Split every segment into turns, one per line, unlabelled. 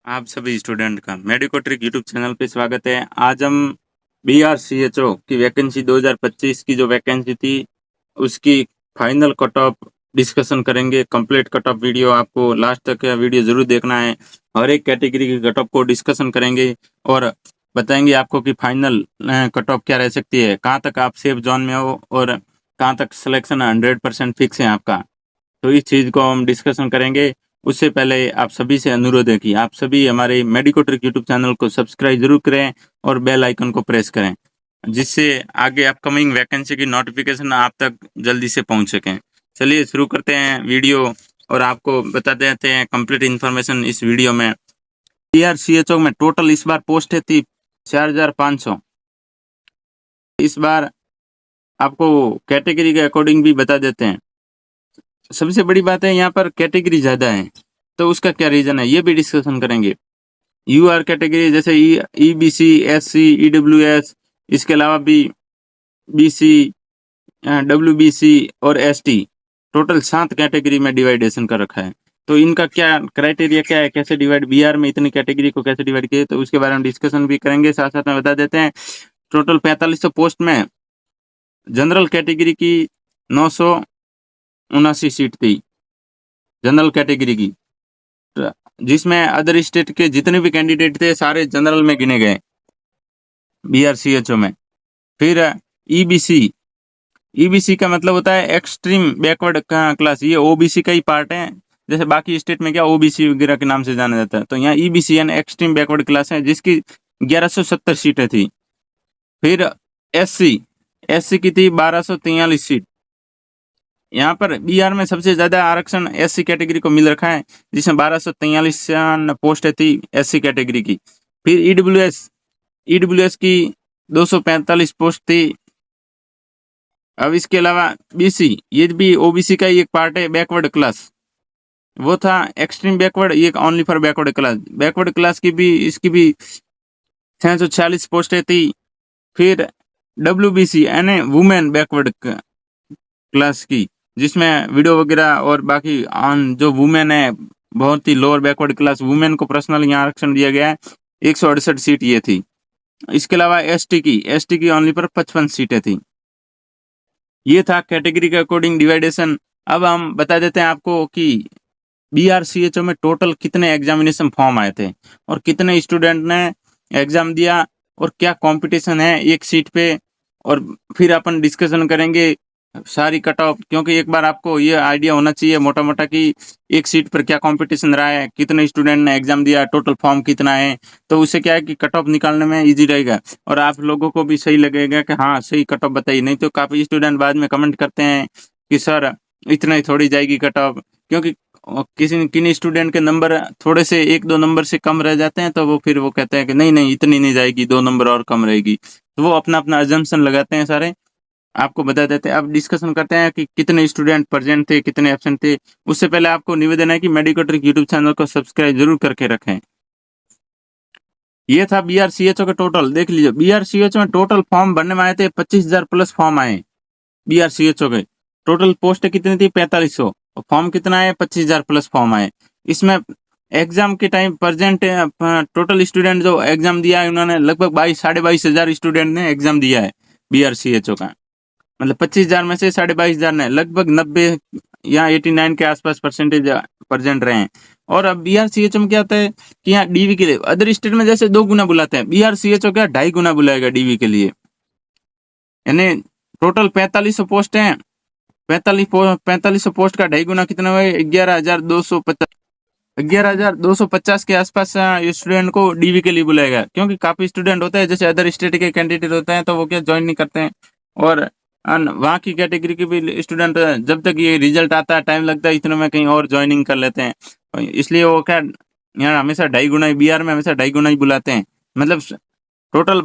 आप सभी स्टूडेंट का मेडिको ट्रिक यूट्यूब चैनल पे स्वागत है। आज हम BRCHO की वैकेंसी 2025 की जो वैकेंसी थी उसकी फाइनल कट ऑफ डिस्कशन करेंगे। कंप्लीट कट ऑफ वीडियो आपको लास्ट तक का वीडियो जरूर देखना है। हर एक कैटेगरी की कट ऑफ को डिस्कशन करेंगे और बताएंगे आपको कि फाइनल कट ऑफ क्या रह सकती है, कहाँ तक आप सेफ जोन में हो और कहाँ तक सिलेक्शन 100% फिक्स है आपका। तो इस चीज़ को हम डिस्कशन करेंगे। उससे पहले आप सभी से अनुरोध है कि आप सभी हमारे मेडिको ट्रिक यूट्यूब चैनल को सब्सक्राइब जरूर करें और बेल आइकन को प्रेस करें, जिससे आगे अपकमिंग वैकेंसी की नोटिफिकेशन आप तक जल्दी से पहुंच सकें। चलिए शुरू करते हैं वीडियो और आपको बता देते हैं कंप्लीट इन्फॉर्मेशन इस वीडियो में। BRCHO में टोटल इस बार पोस्ट थी 4500। इस बार आपको कैटेगरी के अकॉर्डिंग भी बता देते हैं। सबसे बड़ी बात है यहाँ पर कैटेगरी ज़्यादा है, तो उसका क्या रीज़न है ये भी डिस्कशन करेंगे। UR कैटेगरी जैसे EBC, SC, EWS, इसके अलावा भी BC, WBC और ST, टोटल 7 कैटेगरी में डिवाइडेशन कर रखा है। तो इनका क्या क्राइटेरिया क्या है, कैसे डिवाइड, BR में इतनी कैटेगरी को कैसे डिवाइड किए, तो उसके बारे में डिस्कशन भी करेंगे। साथ साथ में बता देते हैं टोटल 4500 पोस्ट में जनरल कैटेगरी की 979 सीट थी जनरल कैटेगरी की, जिसमें अदर स्टेट के जितने भी कैंडिडेट थे सारे जनरल में गिने गए BRCHO में। फिर EBC का मतलब होता है एक्सट्रीम बैकवर्ड क्लास, ये OBC का ही पार्ट है। जैसे बाकी स्टेट में क्या OBC वगैरह के नाम से जाना जाता है, तो यहाँ EBC यानी एक्सट्रीम बैकवर्ड क्लास है, जिसकी 1170 सीटें थी। फिर SC की थी 1243 सीट। यहाँ पर BR में सबसे ज्यादा आरक्षण SC कैटेगरी को मिल रखा है, जिसमें 1243 पोस्ट थी SC कैटेगरी की। फिर EWS की 245 पोस्ट थी। अब इसके अलावा BC, ये भी OBC का ही एक पार्ट है, बैकवर्ड क्लास, वो था एक्सट्रीम बैकवर्ड, ये only for backward class. Backward class की भी इसकी भी 646 पोस्टें थी। फिर WBC यानी वुमेन बैकवर्ड क्लास की, जिसमें वीडियो वगैरह और बाकी ऑन जो वुमेन है, बहुत ही लोअर बैकवर्ड क्लास वुमेन को पर्सनल यहाँ आरक्षण दिया गया है। 168 सीट ये थी। इसके अलावा ST की ओनली पर 55 सीटें थी। ये था कैटेगरी के अकॉर्डिंग डिवाइडेशन। अब हम बता देते हैं आपको कि BRCHO में टोटल कितने एग्जामिनेशन फॉर्म आए थे और कितने स्टूडेंट ने एग्जाम दिया और क्या कंपटीशन है एक सीट पे, और फिर अपन डिस्कशन करेंगे सारी कट ऑफ, क्योंकि एक बार आपको ये आइडिया होना चाहिए मोटा मोटा कि एक सीट पर क्या कंपटीशन रहा है, कितने स्टूडेंट ने एग्जाम दिया, टोटल फॉर्म कितना है। तो उससे क्या है कि कट ऑफ निकालने में इजी रहेगा और आप लोगों को भी सही लगेगा कि हाँ सही कट ऑफ बताइए। नहीं तो काफ़ी स्टूडेंट बाद में कमेंट करते हैं कि सर इतना ही थोड़ी जाएगी कट ऑफ, क्योंकि किन स्टूडेंट के नंबर थोड़े से 1-2 नंबर से कम रह जाते हैं, तो वो फिर वो कहते हैं कि नहीं नहीं इतनी नहीं जाएगी, 2 नंबर और कम रहेगी। तो वो अपना अपना अजम्पशन लगाते हैं सारे। आपको बता देते हैं, अब डिस्कशन करते हैं कि कितने स्टूडेंट प्रेजेंट थे, कितने एब्सेंट थे। उससे पहले आपको निवेदन है कि मेडिको ट्रिक यूट्यूब चैनल को सब्सक्राइब जरूर करके रखें। ये था BRCHO का टोटल, देख लीजिए BRCHO में टोटल फॉर्म भरने में आए थे 25,000 प्लस फॉर्म आए BRCHO के। टोटल पोस्ट कितनी थी 4500, फॉर्म कितना है 25,000 प्लस फॉर्म आए। इसमें एग्जाम के टाइम प्रेजेंट टोटल स्टूडेंट जो एग्जाम दिया है उन्होंने लगभग 22,500 स्टूडेंट ने एग्जाम दिया है BRCHO का। मतलब 25,000 में से 22,500 ने लगभग 90 या 89 के आसपास परसेंटेज प्रेजेंट रहे हैं। और अब BRCHO में क्या होता है कि यहाँ DV के लिए अदर स्टेट में जैसे 2 गुना बुलाते हैं, BRCHO क्या 2.5 गुना बुलाएगा DV के लिए। यानी टोटल 4500 पोस्ट हैं, 4500 पोस्ट का 2.5 गुना कितना हुआ, 11,250 के आसपास स्टूडेंट को DV के लिए बुलाएगा। क्योंकि काफी स्टूडेंट होता है जैसे अदर स्टेट के कैंडिडेट होते हैं, तो वो क्या ज्वाइन नहीं करते हैं, और वहाँ की कैटेगरी के भी स्टूडेंट जब तक ये रिजल्ट आता है टाइम लगता है, इतने में कहीं और ज्वाइनिंग कर लेते हैं। इसलिए वो क्या यहाँ हमेशा 2.5 गुना ही, BR में हमेशा 2.5 गुना ही बुलाते हैं। मतलब टोटल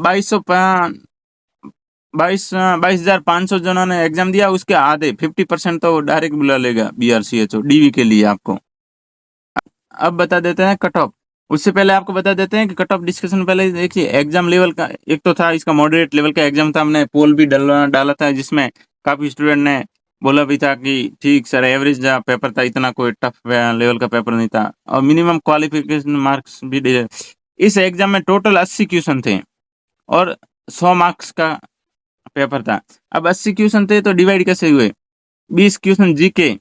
22,500 जिन्होंने एग्जाम दिया उसके आधे 50% तो डायरेक्ट बुला लेगा BRCHO DV के लिए आपको। अब बता देते हैं कट ऑफ। उससे पहले आपको बता देते हैं कि कट ऑफ डिस्कशन पहले देखिए एग्जाम लेवल का एक तो था, इसका मॉडरेट लेवल का एग्जाम था, हमने पोल भी डाला था जिसमें काफी स्टूडेंट ने बोला भी था कि ठीक सर एवरेज पेपर था, इतना कोई टफ लेवल का पेपर नहीं था, और मिनिमम क्वालिफिकेशन मार्क्स भी दे। इस एग्जाम में टोटल 80 क्वेश्चन थे और 100 मार्क्स का पेपर था। अब 80 क्वेश्चन थे तो डिवाइड कैसे हुए? 20 क्वेश्चन जीके,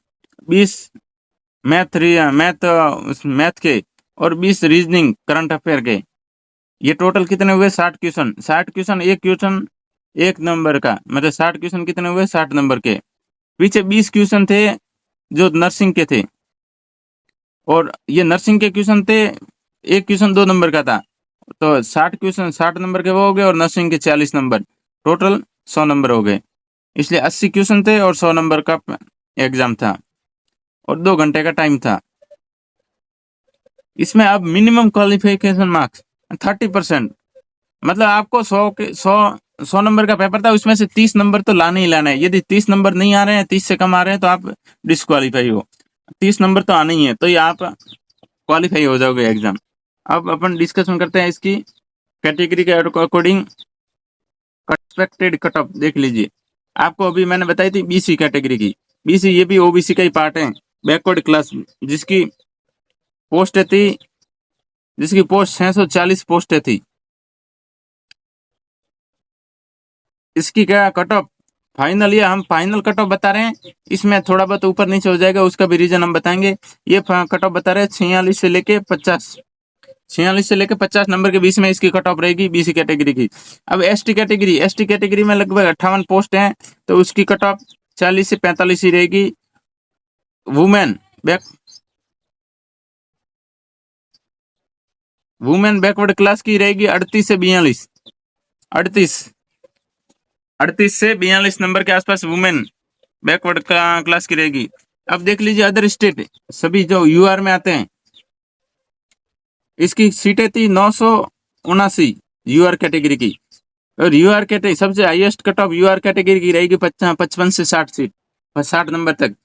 20 मैथ के, और 20 रीजनिंग करंट अफेयर के। ये टोटल कितने हुए? 60 क्वेश्चन। 60 क्वेश्चन, एक क्वेश्चन 1 नंबर का, मतलब 60 क्वेश्चन कितने हुए? 60 नंबर के। पीछे 20 क्वेश्चन थे जो नर्सिंग के थे, और ये नर्सिंग के क्वेश्चन थे, एक क्वेश्चन 2 नंबर का था। तो 60 क्वेश्चन 60 नंबर के वो हो गए, और नर्सिंग के 40 नंबर, टोटल 100 नंबर हो गए। इसलिए 80 क्वेश्चन थे और 100 नंबर का एग्जाम था, और 2 घंटे का टाइम था। इसमें अब मिनिमम क्वालिफिकेशन मार्क्स 30%, मतलब आपको 100 नंबर का पेपर था, उसमें से 30 नंबर तो लाने ही लाना है। यदि 30 नंबर नहीं आ रहे हैं, 30 से कम आ रहे हैं, तो आप डिस्क्वालीफाई हो। 30 नंबर तो आने ही है, तो ये आप क्वालिफाई हो जाओगे एग्जाम। अब अपन डिस्कशन करते हैं इसकी कैटेगरी के अकॉर्डिंग एक्सपेक्टेड कट ऑफ। देख लीजिए, आपको अभी मैंने बताई थी बीसी कैटेगरी की। बीसी ये भी ओबीसी का ही पार्ट है, बैकवर्ड क्लास, जिसकी पोस्ट थी, जिसकी पोस्ट 640 पोस्ट थी। इसकी क्या कट ऑफ फाइनल, ये हम फाइनल कट ऑफ बता रहे हैं। इसमें थोड़ा बहुत ऊपर नीचे हो जाएगा, उसका भी रीजन हम बताएंगे। ये कट ऑफ बता रहे हैं 46 से लेके 50, 46 से लेकर 50 नंबर के बीच में इसकी कट ऑफ रहेगी बीसी कैटेगरी की। अब एसटी कैटेगरी में लगभग 58 पोस्ट हैं, तो उसकी कट ऑफ 40 से 45 ही रहेगी। Women back women backward class की रहेगी 38 से 42, 38 38 से 42 नंबर के आसपास वुमेन बैकवर्ड क्लास की रहेगी। अब देख लीजिए अदर स्टेट, सभी जो यूआर में आते हैं, इसकी सीटें थी 979 यूआर कैटेगरी की। और यूआर कैटेगरी सबसे highest cut off UR category की रहेगी 55 से 60 सीट, 60 नंबर तक।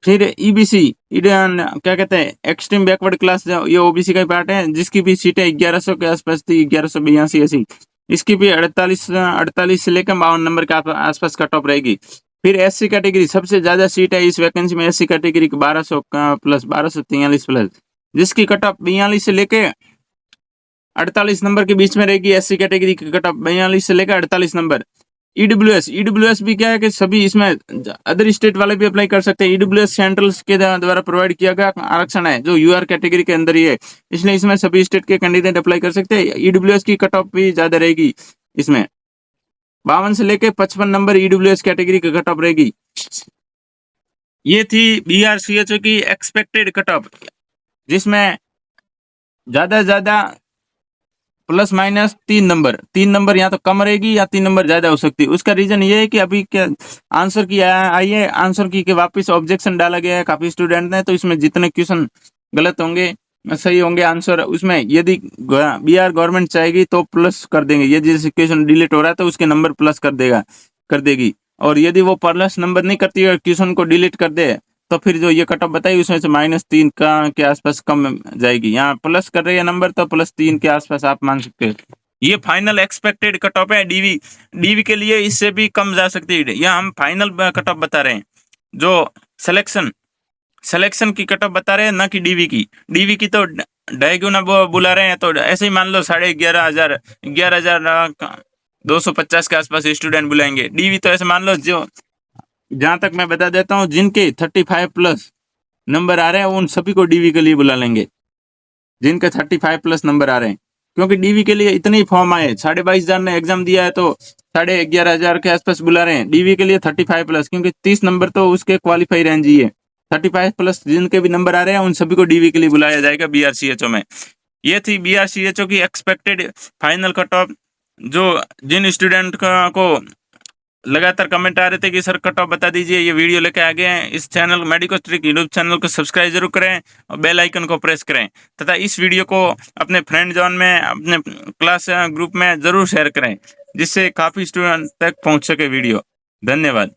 फिर ईबीसी, क्या कहते हैं, एक्सट्रीम बैकवर्ड क्लास, ये ओबीसी का पार्ट है, जिसकी भी सीटें 1100 के आसपास थी, 1182 ऐसी। इसकी भी 48 से लेकर 52 नंबर के आसपास कट ऑफ रहेगी। फिर एससी कैटेगरी, सबसे ज्यादा सीट है इस वैकेंसी में एससी कैटेगरी की, 1200 प्लस, 1243 प्लस, जिसकी कट ऑफ 42 से लेके 48 नंबर के बीच में रहेगी। एससी कैटेगरी की कट ऑफ 42 से लेकर 48 नंबर। ईडब्ल्यूएस भी क्या है कि सभी इसमें अदर स्टेट वाले भी अप्लाई कर सकते हैं। ईडब्ल्यूएस सेंट्रल के द्वारा प्रोवाइड किया गया आरक्षण है, जो यूआर कैटेगरी के अंदर ही है, इसलिए इसमें सभी स्टेट के कैंडिडेट अप्लाई कर सकते हैं। ईडब्ल्यूएस की कट ऑफ भी ज्यादा रहेगी, इसमें 52 से लेकर 55 नंबर ईडब्ल्यूएस कैटेगरी की कट ऑफ रहेगी। ये थी बीआरसीएचओ की एक्सपेक्टेड कट ऑफ, जिसमें ज्यादा से ज्यादा प्लस माइनस 3 नंबर, 3 नंबर या तो कम रहेगी या 3 नंबर ज्यादा हो सकती है। उसका रीजन ये है कि अभी क्या आंसर की आई है, आंसर की के वापस ऑब्जेक्शन डाला गया है काफी स्टूडेंट ने, तो इसमें जितने क्वेश्चन गलत होंगे सही होंगे आंसर, उसमें यदि बीआर गवर्नमेंट चाहेगी तो प्लस कर देंगे। ये जैसे क्वेश्चन डिलीट हो रहा है तो उसके नंबर प्लस कर देगी, और यदि वो प्लस नंबर नहीं करती है, क्वेश्चन को डिलीट कर दे, तो फिर जो ये कट ऑफ बताई उसमें से -3 का के आसपास कम जाएगी। यहाँ प्लस कर रही है नंबर, तो +3 के आसपास आप मान सकते हो। ये फाइनल एक्सपेक्टेड कट ऑफ है डीवी के लिए, इससे भी कम जा सकती है। यहाँ हम फाइनल कट ऑफ बता रहे हैं, जो सिलेक्शन की कट ऑफ बता रहे हैं, ना कि डीवी की तो डायगोना बुला रहे हैं, तो ऐसे ही मान लो 11,500 11,250 के आसपास स्टूडेंट बुलाएंगे। डीवी तो ऐसे मान लो, जो जहां तक मैं बता देता हूँ, जिनके 35 प्लस नंबर आ रहे हैं उन सभी को डीवी के लिए बुला लेंगे, जिनके 35 प्लस नंबर आ रहे हैं। क्योंकि डीवी के लिए इतने ही फॉर्म आए, 22,500 ने एग्जाम दिया है, तो 11,500 के आसपास बुला रहे हैं। डीवी के लिए 35 प्लस, क्योंकि 30 नंबर तो उसके क्वालिफाई रेंज ही है। 35 प्लस जिनके भी नंबर आ रहे हैं उन सभी को डीवी के लिए बुलाया जाएगा बीआरसीएचओ में। ये थी बीआरसीएचओ की एक्सपेक्टेड फाइनल कट ऑफ। जो जिन स्टूडेंट को लगातार कमेंट आ रहे थे कि सर कट ऑफ बता दीजिए, ये वीडियो लेके आ गए हैं। इस channel medical trick YouTube channel को सब्सक्राइब जरूर करें और बेल आइकन को प्रेस करें, तथा इस वीडियो को अपने फ्रेंड जोन में, अपने क्लास ग्रुप में जरूर शेयर करें, जिससे काफ़ी स्टूडेंट तक पहुंच सके वीडियो। धन्यवाद।